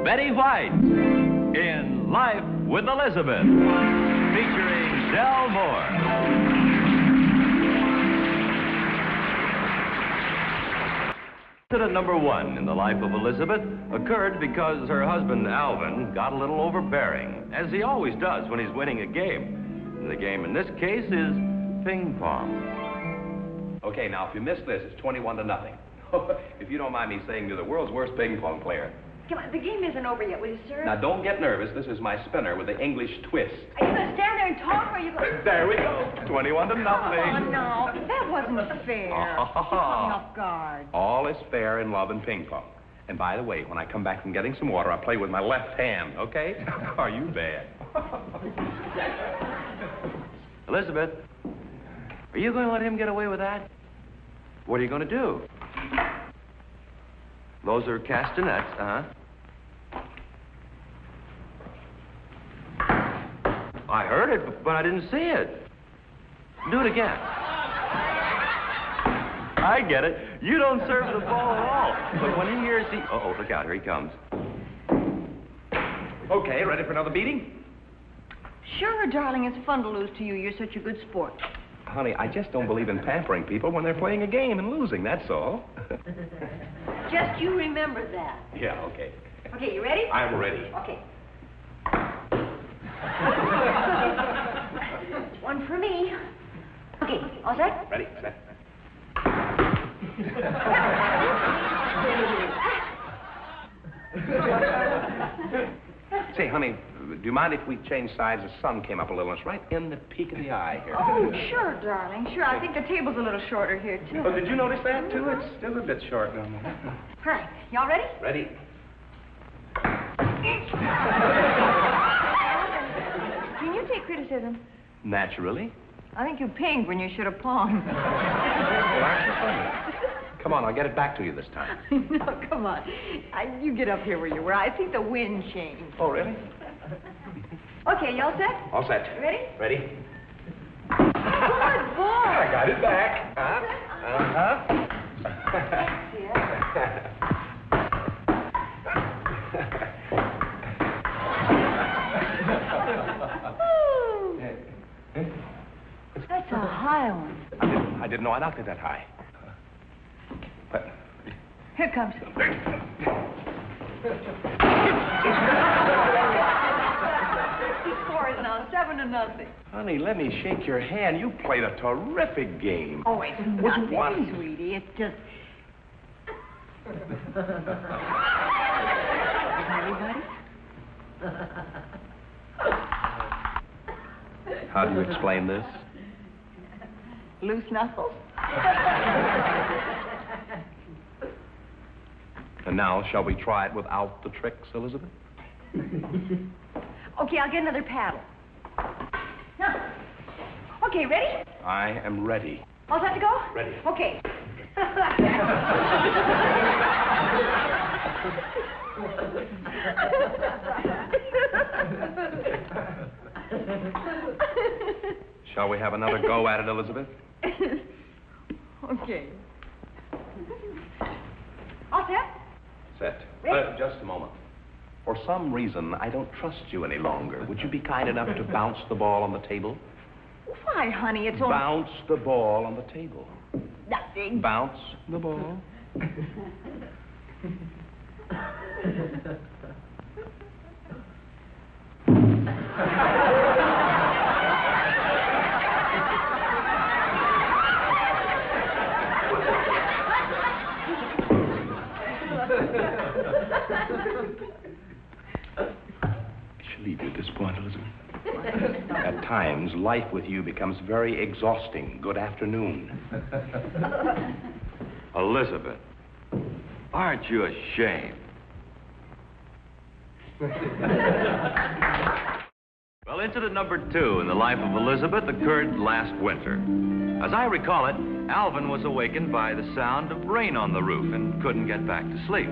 Betty White in Life with Elizabeth, featuring Del Moore. Incident number 1 in the life of Elizabeth occurred because her husband, Alvin, got a little overbearing, as he always does when he's winning a game. And the game in this case is ping pong. Okay, now, if you miss this, it's 21-0. If you don't mind me saying, you're the world's worst ping pong player. Come on, the game isn't over yet, will you, sir? Now, don't get nervous. This is my spinner with the English twist. Are you going to stand there and talk, or are you going to... There we go. 21-0. Oh, no. That wasn't fair. You're caught me off guard. All is fair in love and ping pong. And by the way, when I come back from getting some water, I play with my left hand, okay? Are you bad? Elizabeth, are you going to let him get away with that? What are you going to do? Those are castanets, I heard it, but I didn't see it. Do it again. I get it. You don't serve the ball at all. But when he hears the... Uh-oh, look out. Here he comes. Okay, ready for another beating? Sure, darling. It's fun to lose to you. You're such a good sport. Honey, I just don't believe in pampering people when they're playing a game and losing, that's all. Just you remember that. Yeah, okay. Okay, you ready? I'm ready. Okay. One for me. Okay, all set? Ready, set. Say, honey, do you mind if we change sides? The sun came up a little. It's right in the peak of the eye here. Oh, sure, darling. Sure, I think the table's a little shorter here, too. Oh, did you notice that, too? It's still a bit short now. Right. Y'all ready? Ready. Can you take criticism? Naturally. I think you pinged when you should have ponged. Well, aren't you funny? Come on, I'll get it back to you this time. No, come on. You get up here where you were. I think the wind changed. Oh, really? Okay, you all set? All set. Ready? Ready. Good boy. I got it back. Huh? That's a high one. I didn't know I knocked it that high. But... Here it comes. The score is now 7-0. Honey, let me shake your hand. You played a terrific game. Oh, it's nothing, sweetie. It's just... Everybody? How do you explain this? Loose knuckles? And now, shall we try it without the tricks, Elizabeth? Okay, I'll get another paddle. Now. Okay, ready? I am ready. All set to go? Ready. Okay. Shall we have another go at it, Elizabeth? Okay. All set? Set. Ready? Just a moment. For some reason, I don't trust you any longer. Would you be kind enough to bounce the ball on the table? Why, honey, it's all... Bounce the ball on the table. Nothing. Bounce the ball. I should leave you at this point, Elizabeth. At times, life with you becomes very exhausting. Good afternoon. Elizabeth, aren't you ashamed? Well, incident number 2 in the life of Elizabeth occurred last winter. As I recall it, Alvin was awakened by the sound of rain on the roof and couldn't get back to sleep.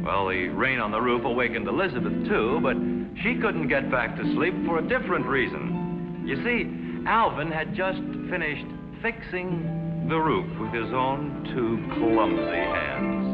Well, the rain on the roof awakened Elizabeth, too, but she couldn't get back to sleep for a different reason. You see, Alvin had just finished fixing the roof with his own 2 clumsy hands.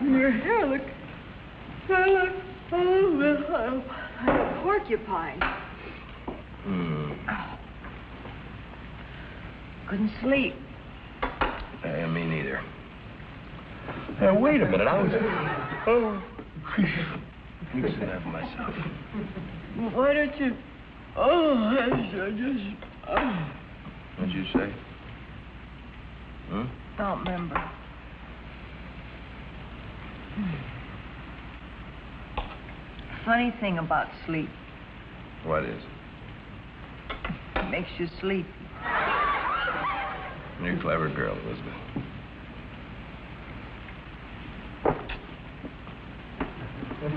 Your hair, look. Oh, a porcupine. Couldn't sleep. Me neither. Hey, wait a minute. I was... Oh. You can sit down for myself. Why don't you... Oh, I just... Oh. What'd you say? Don't remember. Funny thing about sleep. What is? It makes you sleepy. You're a clever girl, Elizabeth.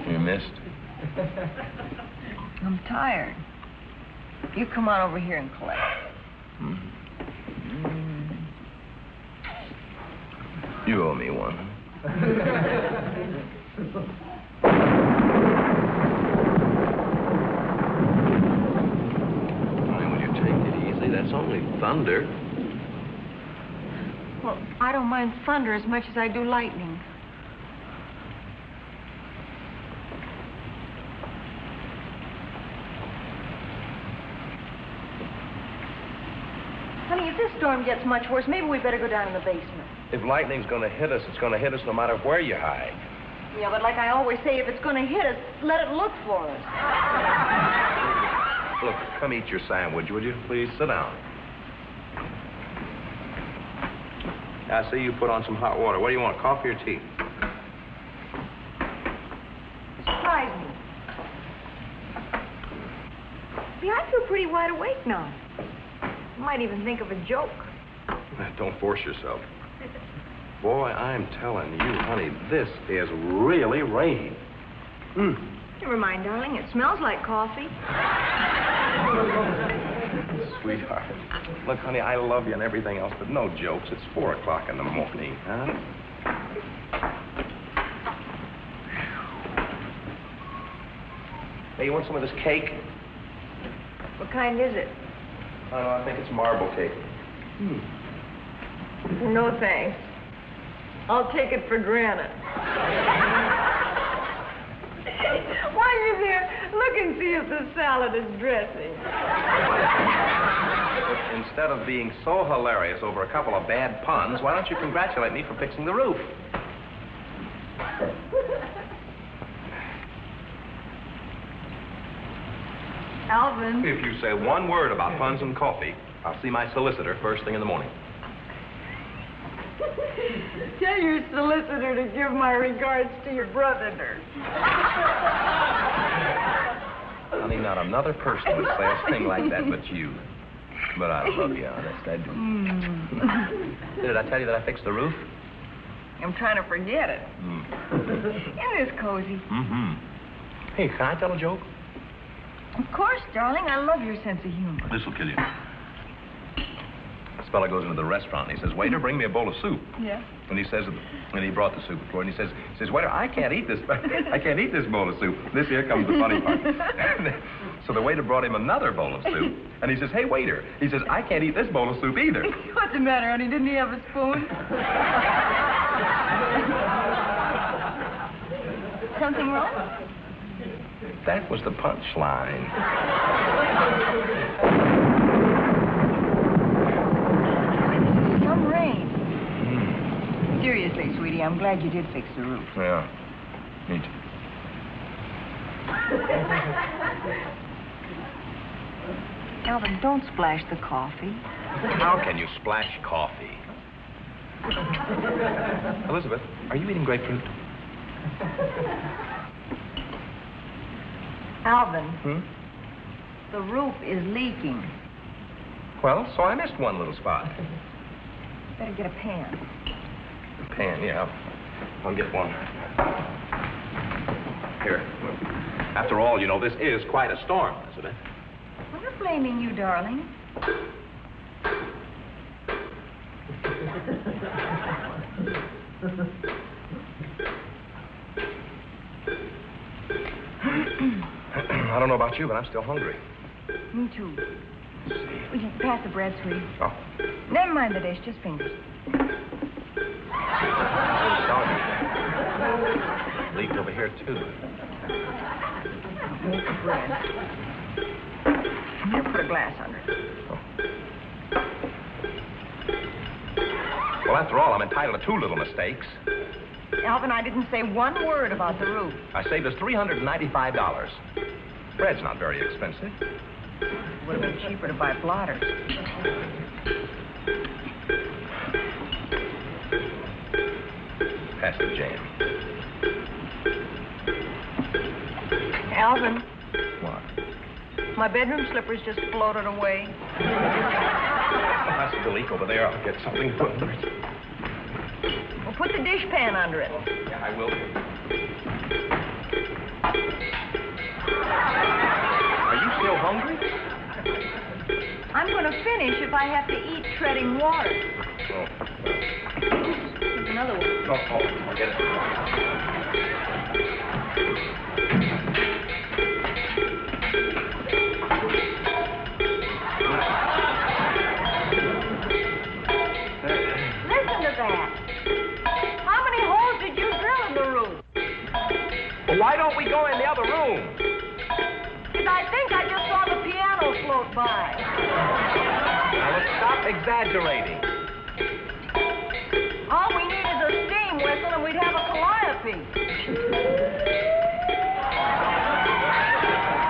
You missed? I'm tired. You come on over here and collect. You owe me one. Would you take it easy? That's only thunder. Well, I don't mind thunder as much as I do lightning. Honey, if this storm gets much worse, maybe we better go down in the basement. If lightning's going to hit us, it's going to hit us no matter where you hide. Yeah, but like I always say, if it's going to hit us, let it look for us. Look, come eat your sandwich, would you? Please, sit down. I see you put on some hot water. What do you want, coffee or tea? Surprise me. See, I feel pretty wide awake now. I might even think of a joke. Don't force yourself. Boy, I'm telling you, honey, this is really rain. Never mind, darling. It smells like coffee. Sweetheart. Look, honey, I love you and everything else, but no jokes. It's 4 o'clock in the morning, huh? Hey, you want some of this cake? What kind is it? I don't know, I think it's marble cake. No, thanks. I'll take it for granted. While you're there, look and see if the salad is dressing. Look, instead of being so hilarious over a couple of bad puns, why don't you congratulate me for fixing the roof? Alvin. If you say one word about puns and coffee, I'll see my solicitor first thing in the morning. Tell your solicitor to give my regards to your brother. Honey, not another person would say a thing like that but you. But I love you, honest, I do. Did I tell you that I fixed the roof? I'm trying to forget it. Isn't this cozy? Hey, can I tell a joke? Of course, darling. I love your sense of humor. This will kill you. This fella goes into the restaurant and he says, "Waiter, bring me a bowl of soup." Yeah. And he says, and he brought the soup before, and he says, "Waiter, I can't eat this. I can't eat this bowl of soup." This here comes the funny part. So the waiter brought him another bowl of soup, and he says, "Hey, waiter," he says, "I can't eat this bowl of soup either." What's the matter, honey? Didn't he have a spoon? Something wrong? That was the punchline. Some rain. Seriously, sweetie, I'm glad you did fix the roof. Yeah, me too. Alvin, don't splash the coffee. How can you splash coffee? Elizabeth, are you eating grapefruit? Alvin, the roof is leaking. Well, so I missed one little spot. Better get a pan. Pan, yeah. I'll get one. Here. After all, you know, this is quite a storm, isn't it? I'm not blaming you, darling. I don't know about you, but I'm still hungry. Me too. Will you pass the bread, sweetie? Oh. Never mind the dish, just fingers. Leaked over here, too. Make the bread. Here, put a glass under it. Oh. Well, after all, I'm entitled to 2 little mistakes. Alvin, I didn't say one word about the roof. I saved us $395. Bread's not very expensive. It would have been cheaper to buy blotters. Pass the jam. Alvin, What? my bedroom slippers just floated away. That's the leak over there. I'll get something put under it. Well, put the dishpan under it. Yeah, I will. Are you still hungry? I'm going to finish if I have to eat treading water. Oh. Here's another one. I'll get it. Listen to that. How many holes did you drill in the roof? Well, why don't we go in the other room? Because I think I just saw the piano float by. Now, let's stop exaggerating. All we need is a steam whistle and we'd have a calliope.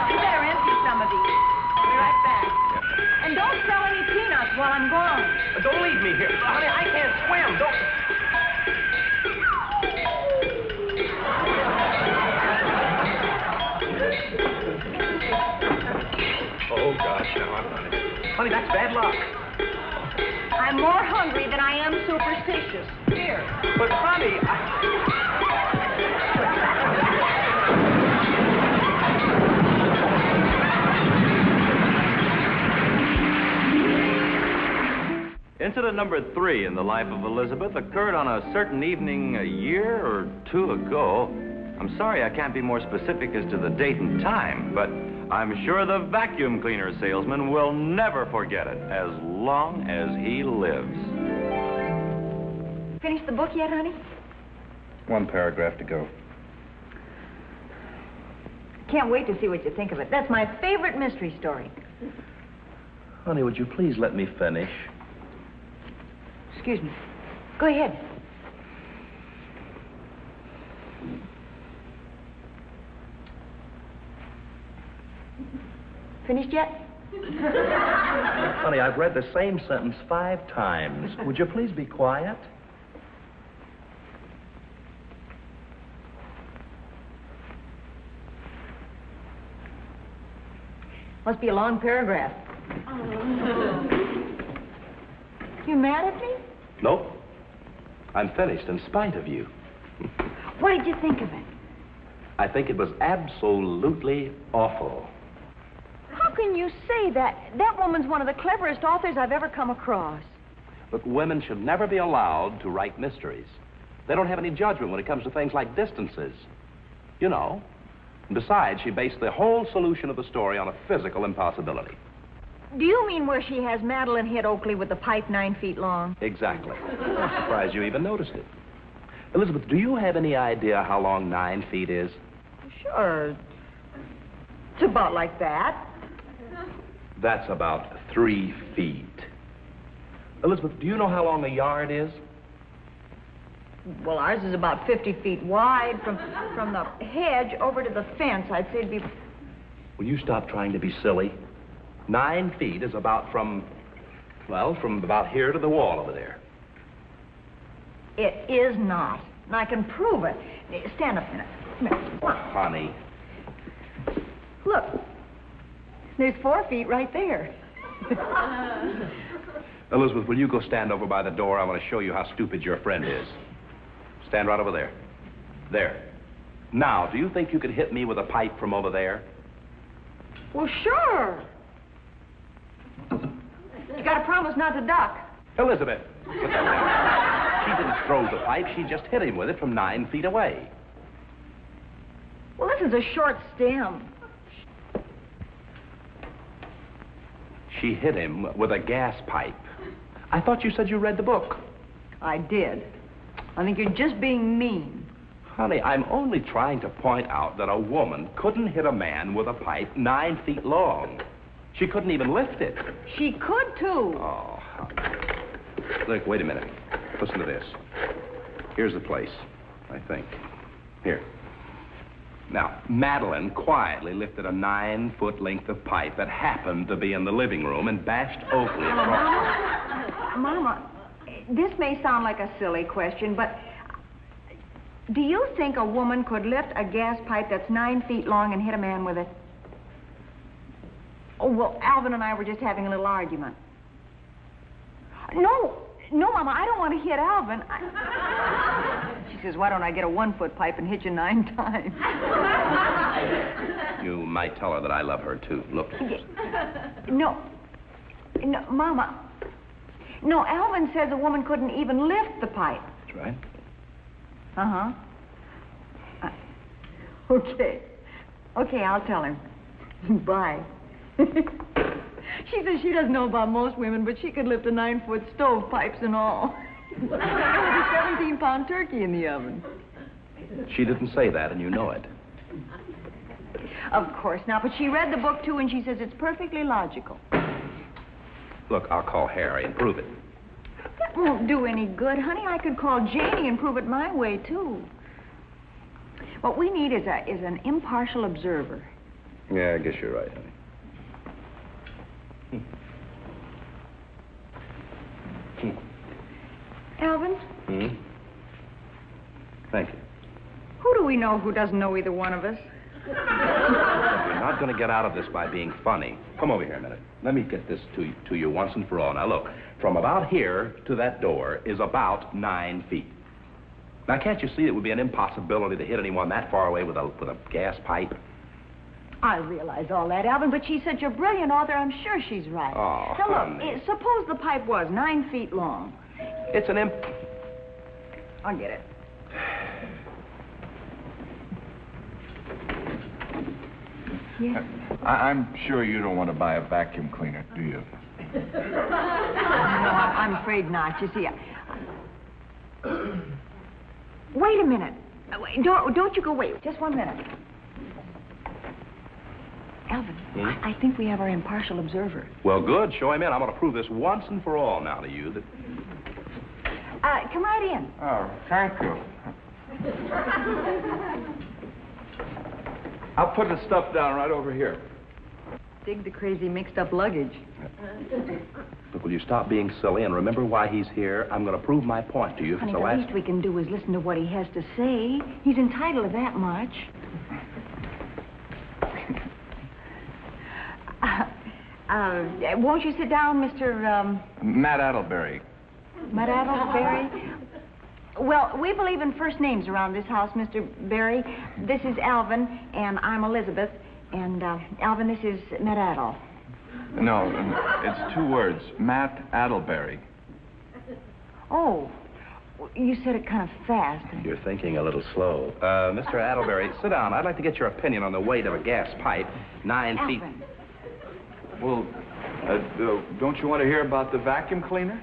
You better empty some of these. Be right back. And don't sell any peanuts while I'm gone. Don't leave me here. Honey, I can't swim. Don't... Oh, gosh, no, I'm not. Honey, that's bad luck. I'm more hungry than I am superstitious. Here. But, honey, Incident number 3 in the life of Elizabeth occurred on a certain evening a year or 2 ago. I'm sorry I can't be more specific as to the date and time, but I'm sure the vacuum cleaner salesman will never forget it as long as he lives. Finished the book yet, honey? 1 paragraph to go. Can't wait to see what you think of it. That's my favorite mystery story. Honey, would you please let me finish? Excuse me. Go ahead. Finished yet? Honey, I've read the same sentence 5 times. Would you please be quiet? Must be a long paragraph. You mad at me? Nope. I'm finished in spite of you. What did you think of it? I think it was absolutely awful. How can you say that? That woman's one of the cleverest authors I've ever come across. Look, women should never be allowed to write mysteries. They don't have any judgment when it comes to things like distances. You know. And besides, she based the whole solution of the story on a physical impossibility. Do you mean where she has Madeline hit Oakley with the pipe 9 feet long? Exactly. I'm surprised you even noticed it. Elizabeth, do you have any idea how long 9 feet is? Sure. It's about like that. That's about 3 feet. Elizabeth, do you know how long a yard is? Well, ours is about 50 feet wide. From the hedge over to the fence, I'd say it'd be... Will you stop trying to be silly? 9 feet is about from about here to the wall over there. It is not. And I can prove it. Stand up a minute. Come here. Oh, honey. Look. There's 4 feet right there. Elizabeth, will you go stand over by the door? I want to show you how stupid your friend is. Stand right over there. There. Now, do you think you could hit me with a pipe from over there? Well, sure. You got to promise not to duck. Elizabeth, sit down. She didn't throw the pipe. She just hit him with it from 9 feet away. Well, this is a short stem. She hit him with a gas pipe. I thought you said you read the book. I did. I think you're just being mean. Honey, I'm only trying to point out that a woman couldn't hit a man with a pipe 9 feet long. She couldn't even lift it. She could, too. Oh, look, wait a minute. Listen to this. Here's the place, I think. Here. Now, Madeline quietly lifted a 9-foot length of pipe that happened to be in the living room and bashed Oakley across. Mama, this may sound like a silly question, but do you think a woman could lift a gas pipe that's 9 feet long and hit a man with it? Oh, well, Alvin and I were just having a little argument. No, Mama, I don't want to hit Alvin. She says, why don't I get a 1-foot pipe and hit you 9 times? You might tell her that I love her, too. Look. No, Mama. No, Alvin says a woman couldn't even lift the pipe. That's right. Okay. Okay, I'll tell him. Bye. She says she doesn't know about most women, but she could lift a 9-foot stove, pipes and all. With a 17-pound turkey in the oven. She didn't say that, and you know it. Of course not, but she read the book, too, and she says it's perfectly logical. Look, I'll call Harry and prove it. That won't do any good, honey. I could call Janie and prove it my way, too. What we need is an impartial observer. Yeah, I guess you're right, honey. Alvin? Thank you. Who do we know who doesn't know either one of us? You're not going to get out of this by being funny. Come over here a minute. Let me get this to you once and for all. Now, look, from about here to that door is about 9 feet. Now, can't you see it would be an impossibility to hit anyone that far away with a gas pipe? I realize all that, Alvin, but she's such a brilliant author, I'm sure she's right. Oh, now, honey. look, suppose the pipe was 9 feet long. It's an I'll get it. Yes. I'm sure you don't want to buy a vacuum cleaner, do you? No, I'm afraid not. You see, wait a minute. Wait, don't you go away. Just 1 minute. Alvin, I think we have our impartial observer. Well, good. Show him in. I'm going to prove this once and for all now to you that... Come right in. Oh, thank you. I'll put the stuff down right over here. Dig the crazy mixed-up luggage. Look, will you stop being silly and remember why he's here? I'm going to prove my point to you. Honey, the least we can do is listen to what he has to say. He's entitled to that much. Won't you sit down, Mr. Matt Attleberry. Matt Attleberry? Well, we believe in first names around this house, Mr. Berry. This is Alvin, and I'm Elizabeth. And, Alvin, this is Matt Attle. No, it's 2 words. Matt Attleberry. Oh, you said it kind of fast. You're thinking a little slow. Mr. Attleberry, sit down. I'd like to get your opinion on the weight of a gas pipe 9 feet. Alvin. Well, don't you want to hear about the vacuum cleaner?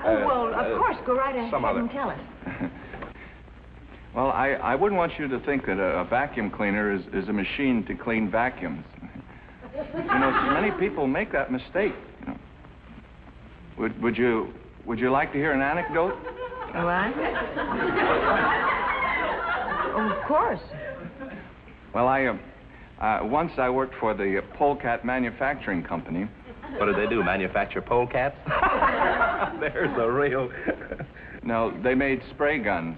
Well, of course. Go right ahead and tell us. Well, I wouldn't want you to think that a vacuum cleaner is a machine to clean vacuums. You know, many people make that mistake. You know. Would you like to hear an anecdote? What? Oh, of course. Well, once I worked for the Polecat Manufacturing Company. What did they do, manufacture polecats? There's a real... No, they made spray guns.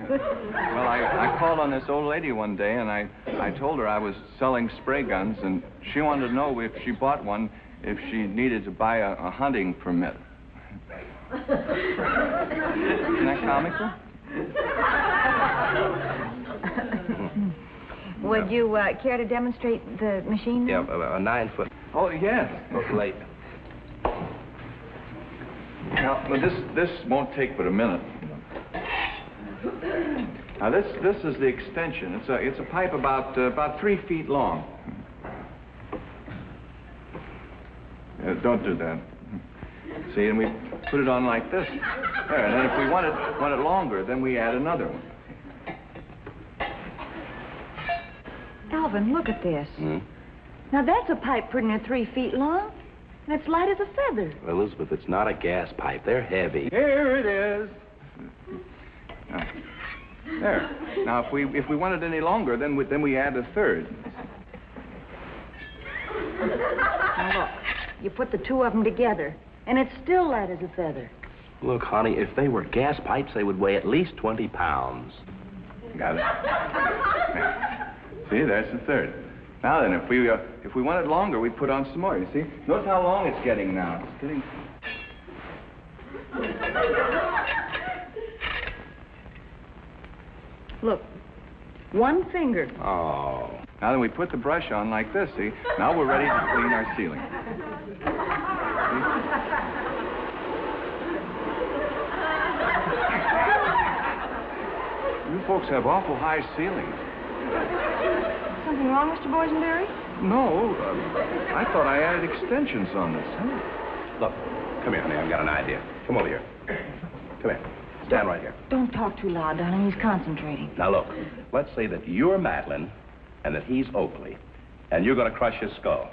Well, I called on this old lady one day, and I told her I was selling spray guns, and she wanted to know if she bought one, if she needed to buy a hunting permit. Isn't that comical? Would you care to demonstrate the machine now? Yeah, a 9-foot. Oh, yes. Late. Now, this won't take but a minute. Now, this is the extension. It's a pipe about 3 feet long. Don't do that. See, and we put it on like this. There, and then if we want it longer, then we add another one. Alvin, look at this. Now, that's a pipe pretty near 3 feet long, and it's light as a feather. Elizabeth, it's not a gas pipe. They're heavy. Here it is. There. Now, if we want it any longer, then we add a third. Now, look. You put the two of them together, and it's still light as a feather. Look, honey, if they were gas pipes, they would weigh at least 20 pounds. Got it. See, there's the third. Now then, if we want it longer, we put on some more. You see? Notice how long it's getting now. It's getting. Look, one finger. Oh. Now then, we put the brush on like this. See? Now we're ready to clean our ceiling. You folks have awful high ceilings. Something wrong, Mr. Boysenberry? No, I thought I added extensions on this. Look, come here, honey. I've got an idea. Come over here. Come here. Stand right here. Don't talk too loud, darling. He's concentrating. Now, look. Let's say that you're Madeline and that he's Oakley, and you're going to crush his skull.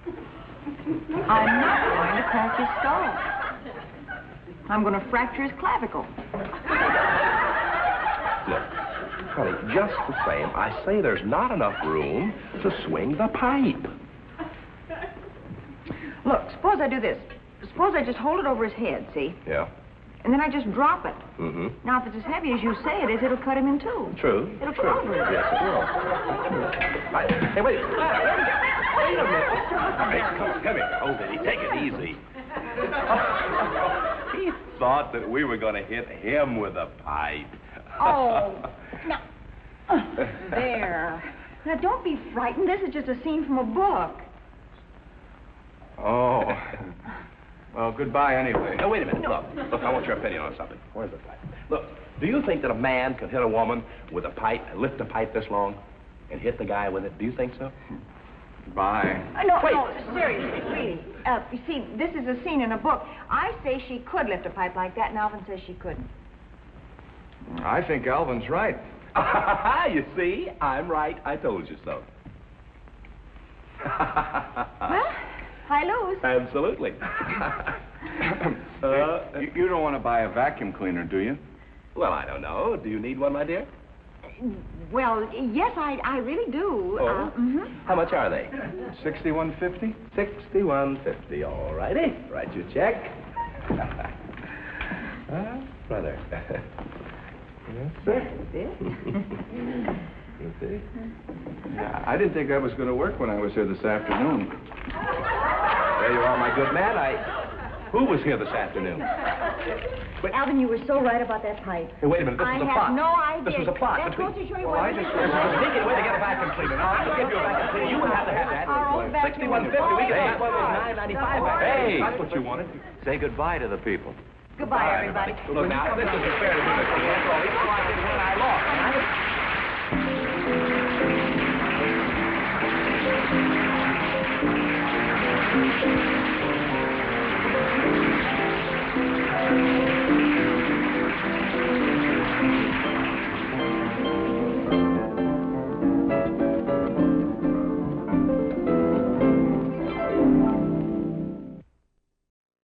I'm not going to crack his skull. I'm going to fracture his clavicle. Look, honey, just the same, I say there's not enough room to swing the pipe. Look, suppose I do this. Suppose I just hold it over his head, see? Yeah. And then I just drop it. Mm-hmm. Now, if it's as heavy as you say it is, it'll cut him in two. True. It'll True. come over it. Yes, it will. Hey, wait. Wait a minute. Hey, come here. Oh, Vinny, take it easy. He thought that we were going to hit him with a pipe. Oh, now, there. Now, don't be frightened. This is just a scene from a book. Oh. Well, goodbye anyway. Now, wait a minute. Look, I want your opinion on something. Where's the pipe? Look, do you think that a man could hit a woman with a pipe, lift a pipe this long, and hit the guy with it? Do you think so? Bye. No, seriously, really. You see, this is a scene in a book. I say she could lift a pipe like that, and Alvin says she couldn't. I think Alvin's right. You see? I'm right. I told you so. Well, I lose. Absolutely. You don't want to buy a vacuum cleaner, do you? Well, I don't know. Do you need one, my dear? Well, yes, I really do. Oh? How much are they? $61.50? $61.50. All righty. Write your check. Brother. Yes, sir. Yeah, I didn't think that was going to work when I was here this afternoon. There you are, my good man. Who was here this afternoon? Wait. Alvin, you were so right about that pipe. Hey, wait a minute. This was a plot. I have no idea. This was a plot. That goes to show you Well, I just was sneaking away to get a vacuum cleaner. Now, I'll give you a vacuum cleaner. You wouldn't have to have that. Our old vacuum $61.50. We get that one was $9.95. Hey, That's what you wanted. say goodbye to the people. Goodbye, everybody. Look, now, this isn't fair to do this to you. After all, even though I didn't win, I lost. And I...